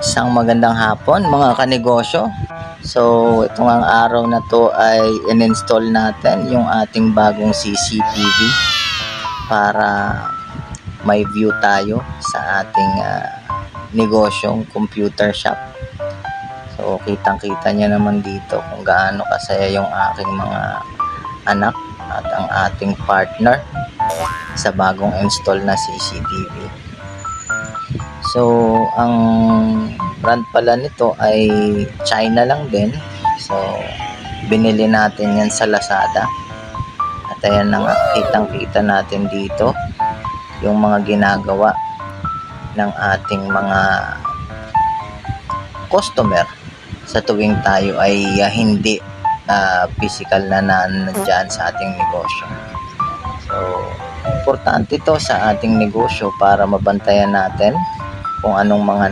Isang magandang hapon mga kanegosyo. So itong ang araw na to ay in-install natin yung ating bagong CCTV para may view tayo sa ating negosyong computer shop. So kitang-kita nyo naman dito kung gaano kasaya yung aking mga anak at ang ating partner sa bagong install na CCTV. So ang brand pala nito ay China lang din. So binili natin yan sa Lazada. At ayan na nga, kitang-kita natin dito yung mga ginagawa ng ating mga customer sa tuwing tayo ay hindi physical na nandyan sa ating negosyo. So importante to sa ating negosyo para mabantayan natin kung anong mga